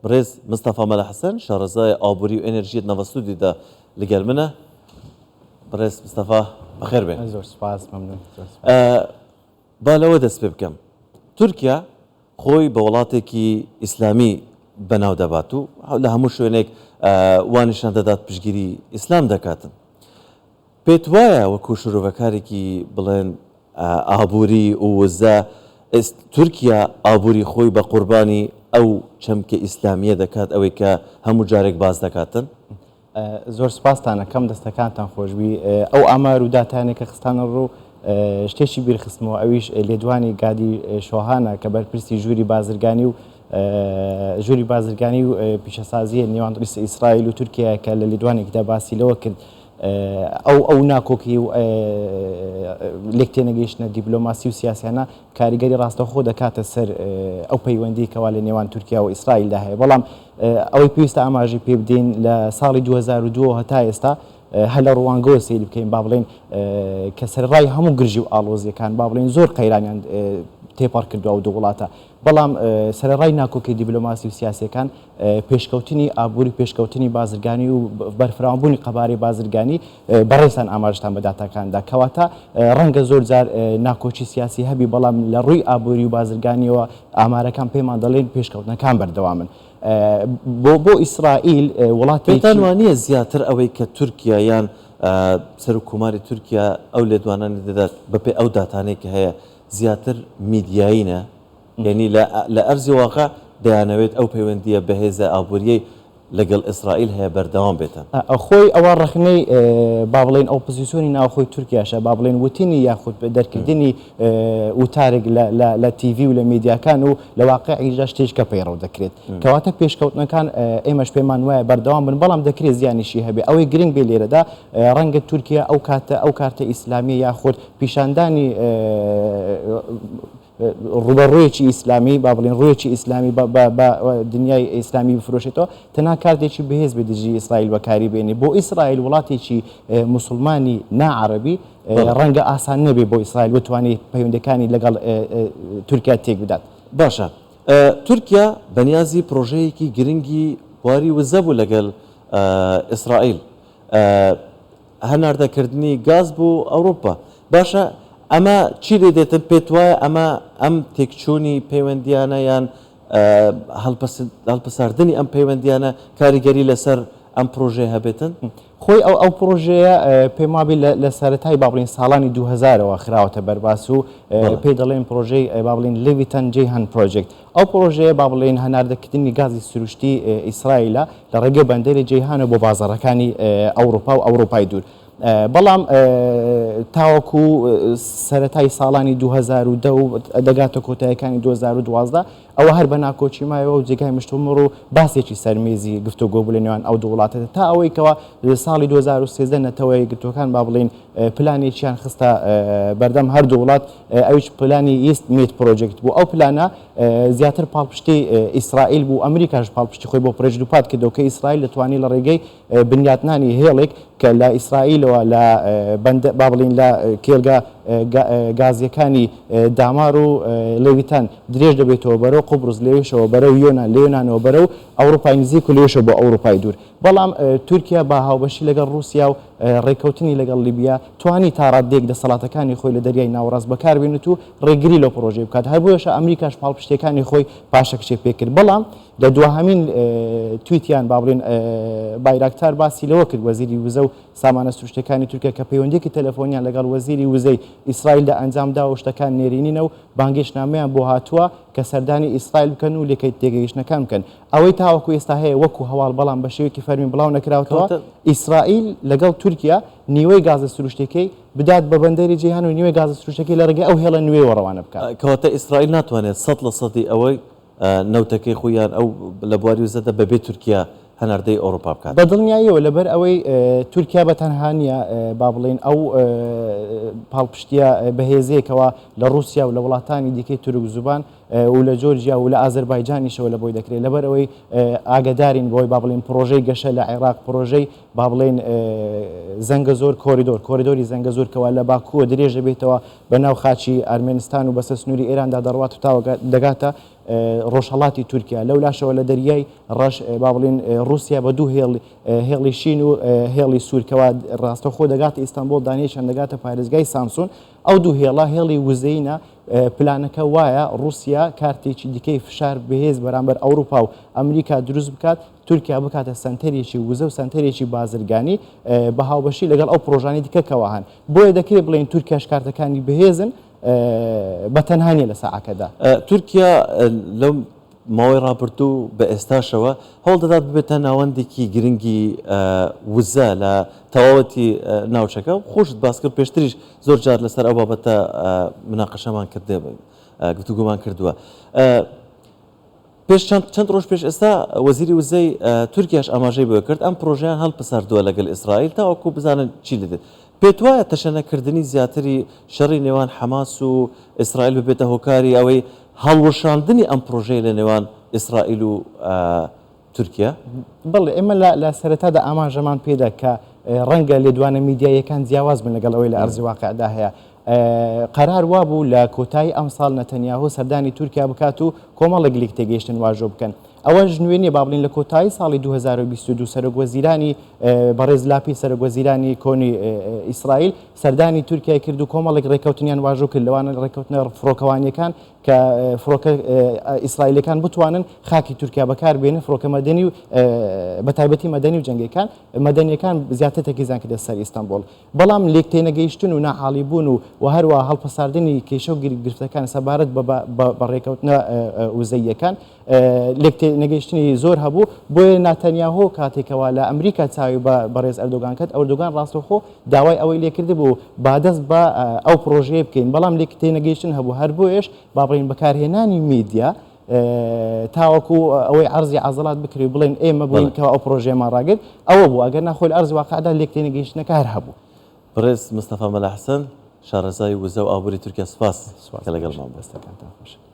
بريز مصطفى ملا حسن شارزای آبوری و انرژی نوستودی دا لگل منه. بريز مصطفى بخير بين. زور سپاس ممنون. بالو دست بکم. ترکیه خوی به وڵاتێکی ئیسلامی بەناو دەبات و لە هەموو شوێنێک وانیشان دەدات پشگیری ئیسلام دەکاتن. پێت وایە وەکو شورۆڤەکارێکی بڵێن ئابووری و وزە تورکیا ئابووری خۆی بە قوربانی ئەو چەمکە ئیسلامیە دەکات ئەوەی کە هەموو جارێک باز دەکاتن؟ زۆر سپاستانە کەم دەستەکانتان خۆشبی ئەو ئامار و داتانێک کە خستانە ڕوو شتێکی بیرخستمەوە ئەویش لێدوانی گادی شۆهانە کە بەرپرسی ژووری بازرگانی و ژووری بازرگانی و پیشەسازیە نێوان ئیسرائیل و تورکیا کە لە لێدوانێکدا باسی لەوە کرد ئەو ناکۆکی و لێک تێنەگەیشتنە دیپلۆماسی و سیاسیانە کاریگەری ڕاستەوخۆ دەکاتە سەر ئەو پەیوەندی کەوا لە نێوان تورکیا و ئیسرائیلدا هەیە بەڵام ئەوەی پێویستە ئاماژەی پێ بدەین لە ساڵی 2002 هەتا ئێستا هەل لە ڕوانگەوە سەیری بکەین با بڵێن کە سەرڕای هەموو گرژی و ئاڵۆزیەکان با بڵێن زۆر قەیرانیان تێپەڕ کردووە و دوو وڵاتە بەڵام سەرڕای ناکۆکی دیپلۆماسی و سیاسیەکان پێشکەوتنی ئابووری پێشکەوتنی بازرگانی و بەرفراوانبوونی قەبارەی بازرگانی بەڕێسان ئاماژتان بە داتاکاندا کەواتە ڕەنگە زۆر جار ناکۆچی سیاسی هەبی بەڵام لە ڕووی ئابووری و بازرگانیەوە ئامارەکان پێمان دەڵێن پێشکەوتنەکان بەردەوامن. بۆ ئیسرائیل وڵاتێکتان وانە زیاتر ئەوەی کە تورکیا یان سەرکوماری تورکیا ئەو لێدوانانی دەدات بەپێ ئەو داتانەی کە هەیە زیاتر میدیایینە یعنی لە ئەرزی واقع دەیانەوێت ئەو پەیوەندیە بەهێزە ئابووریەی لەگەڵ ئیسرائیل هەیە بەردەوام بێتن خۆی ئەوە ڕخنەی با بڵێن ئۆپۆزیسیۆنی ناوخۆی تورکیاشە با بڵێن وتینی یاخود دەرکردنی وتارێک لە تیڤی و لە میدیاکان و لە واقعیدا شتێککە پەیڕەو دەکرێت کەواتە پێشکەوتنەکان ئێمەش پێمان وایە بەردەوام بن بەڵام دەکرێت زیانیشی هەبێ ئەوەی گرنگ بێ لێرەدا ڕەنگە تورکیا ئەو کارتە ئیسلامی یاخود پیشاندانی ڕوبەڕوویەکی ئیسلامی با بڵێن ڕوویەکی ئیسلامی بە دنیای ئیسلامی بفرۆشێتەوە تەنها کارتێکی بەهێز بە دژی ئیسرائیل بەکاری بێنێ بۆ ئیسرائیل وڵاتێکی موسڵمانی ناعەرەبی ڕەنگە ئاسان نەبێ بۆ ئیسرائیل بتوانێت پەیوەندەکانی لەگەڵ تورکیا تێک بدات. باشە تورکیا بەنیازی پرۆژەیەکی گرنگی بواری وزە بوو لەگەڵ ئیسرائیل هەناردەکردنی گاز بۆ ئەوروپا باشە ئەمە چی لێ دێتن پێت وایە ئەم تێکچوونی پەیوەندیانە یان هەڵپەساردنی ئەم پەیوەندیانە کاریگەری لەسەر ئەم پرۆژێ هەبێتن؟ خۆی ئەو پرۆژەیە پێم وابێ لە سەرەتای با بڵێن ساڵانی 2000ەوە خراوەتە بەرباس و پێی دەڵێن پرۆژەی با بڵێن لێڤیتەن جەیهان پرۆژێکت ئەو پرۆژەیە با بڵێن هەناردەکردنی گازی سروشتی ئیسرائیلە لە ڕێگە بەندەری جەیهانە بۆ بازاڕەکانی ئەوروپا و ئەوروپای دوور بەڵام تاوەکو سەرەتای ساڵانی 2010 و دەگاتە کۆتاییەکانی 2012 ئەوە هەر بە ناکۆچی مایەوە و جێگای مشتومڕ و باسێکی سەرمێزی گفتوگۆ بوو لە نێوان ئەو دوو وڵاتە تا ئەوەی کەەوە لە ساڵی 2013 نەتەوەی گرتوەکان با بڵێن پلانێکیان خستە بەردەم هەردوو وڵات ئەویش پلانی ئیست میت پرۆژێکت بوو ئەو پلانە زیاتر پاڵپشتی ئیسرائیل بوو ئەمریکاش پاڵپشتی خۆی بۆ پرێژ دووپات کردەوە کە ئیسرائیل دەتوانێت لە ڕێگەی بنیاتنانی هێڵێک کە لە ئیسرائیلەوە لە با بڵین لە کێلگا گازیەکانی دامار و لێویتان درێژ دەبێتەوە بەرەو قوبرس لێوێشەوە بەرەو یۆنان لێونانەوە بەرەو ئەوروپای نزیک و لێوێشە بۆ ئەوروپای دوور بەڵام تورکیا با هاوبەشی لەگەڵ رووسیا و ڕێککەوتنی لەگەڵ لیبیا توانی تا ڕادێک دەسەڵاتەکانی خۆی لە دەریای ناوەڕاست بەکاربێنێت و ڕێگری لە پرۆژێ بکات هەر بۆیەشە ئەمریکاش پاڵپشتەکانی خۆی پاشەکشێ پێکرد بەڵام لە دوهەمین تویتیان با بڵێن بایراکتار باسی لەوە کرد وەزیری وزە و سامانە سروشتەکانی تورکیا کە پەیوەندێکی تەلەفۆنیان لەگەڵ وەزیری وزەی ئیسرائیل لە ئەنجامدا و شتەکان نێرینینە و بانگێشنامەیان بۆ هاتووە کە سەردانی ئیسرائیل بکەن و لێکەی تێگەیشتنەکان بکەن ئەوەی تاوەکو ئێستا هەیە وەکو هەواڵ بەڵام بە شێوەیەکی فەرمی بڵاو نەکراوەوە ئیسرائیل لەگەڵ تورکیا نیوەی گازە سروشتەکەی بدات بە بەندەری جیهان و نیوەی گازە سروشتەکەی لە ڕێگەی ئەو هێڵە نوێ ڕەوانە بکات کەواتە ئیسرائیل ناتوانێت 100% ئەوەی نەوتەکەی خۆیان ئەو لە بواری وزەدا بەبێ تورکیا هەناردەی ئەوروپا بکات بە دڵنیاییەوە لەبەر ئەوەی تورکیا بە تەنهانیە با بڵێن ئەو پاڵپشتیە بەهێزەیەکەوە لە رووسیا و لە وڵاتانی دیکەی تورک زوبان و لە جۆرجیا و لە ئازەربایجانیشەوە لە بۆی دەکرێت لەبەر ئەوەی ئاگدارین بۆی با بڵێن پرۆژەی گەشە لە عێراق پرۆژەی با بڵێن زەنگە زۆر کۆریدۆری زەنگە زۆر کەوا لە باکووە درێژە بێتەوە بە ناو خاچی ئارمێنستان و بەسە سنووری ئێراندا دەڕوات و تاوە دەگاتە ڕۆژهەڵاتی تورکیا لەو لاشەوە لە دەریای ڕەش با بڵین رووسیا بە دوو هێڵی شین و هێڵی سوورکەوە ڕاستەخۆ دەگاتە ئیستانبول دانیشان دەگاتە پارێزگای سامسون ئەو دوو هێڵە هێڵی وزەینە پلانەکە وایە رووسیا کارتێکی دیکەی فشار بەهێز بەرامبەر ئەوروپا و ئەمریکا دروست بکات تورکیا بکاتە سنتەرێکی وزە و سنتەرێکی بازرگانی بە هاوبەشی لەگەڵ ئەو پرۆژانی دیکەکەوە هەن بۆیە دەکرێت بڵێن تورکیاش کارتەکانی بەهێزن بە تەنهانی لە ساعەکەدا تورکیا لەو ماوەی ڕابردوو بە ئێستاشەوە هەوڵ دەدات ببێتە ناوەندێکی گرنگی وزە لە تەواوەتی ناوچەکە خۆشت باس کرد پێشتریش زۆر جار لەسەر ئەو بابەتە مناقەشەمان کردێ گفتوگومان کردووە پێش چەند ڕۆژ پێش ئێستا وەزیری وزەی تورکیاش ئاماژەی بۆ کرد ئەم پرۆژیان هەڵپساردووە لەگەڵ ئیسرائیل تاوەکو بزانن چی دەدێت پێت وایە تەشەنەکردنی زیاتری شەڕی نێوان حەماس و ئیسرائیل ببێتە هۆکاری ئەوەی هەڵوەشاندنی ئەم پرۆژەی لە نێوان ئیسرائیل و تورکیا بڵێ ئێمە لە سەرەتادا ئاماژەمان پێدا کە ڕەنگە لێدوانە میدیایەکان جیاواز بن لەگەڵ ئەوەی لە ئەرزی واقعدا هەیە قرار وابوو لە کۆتایی ئەم ساڵ نەتەنیاهۆ سەردانی تورکیا بکات و کۆمەڵێک لیک تێگەیشتن واژۆ بکەن ئەوەش نوێنیە با بڵین لە کۆتایی ساڵی 2022 سەرۆکوەزیرانی بەڕێز لاپی سەرۆکوەزیرانی کۆنی ئیسرائیل سەردانی تورکیا کرد و کۆمەڵێک ڕێکەوتنیان واژۆ کرد لەوانە ڕێکەوتنە فڕۆکەوانیەکان کە فڕۆکە ئیسرائیلەکان بتوانن خاکی تورکیا بەکاربێنن فڕۆکە مەدەنی و بەتایبەتی مەدەنی و جەنگەکان مەدەنیەکان زیاتر تێکیزان کردە سەر ئیستانبول بەڵام لێک تێنەگەیشتن و ناحاڵیبوون و هەروە هەڵپەساردنی کێشە و گرفتەکان سەبارەت بە ڕێکەوتنە وزەیەکان لێک نەگەیشتنی زۆر هەبوو بۆیە ناتەنیاهۆ کاتێکەوە لە ئەمریکا چاوی بەڕێز ئەردۆگان کرد ئەردۆگان ڕاستەوخۆ داوای ئەوەی لێکرد بوو بادەست بە ئەو پرۆژەیە بکەین بەڵام لێک تێنەگەیشتن هەبوو هەر بۆیش با بڵین بەکارهێنانی میدیا تاوەکو ئەوەی عەرزی عەزەڵات بکری بڵێن ئێمە بڵین کەەوە ئەو پرۆژەیەمان ڕاگرت ئەوە بوو ئەگەر ناخۆی ئەرزی واقعدا لێک تێنەگەیشتنەکە هەر هەبوو بڕێز مستەفا مەلا حەسەن شارەزای وزە و ئابووری تورکیا سپاس کە لەگەڵمان بەستەکانتان خۆش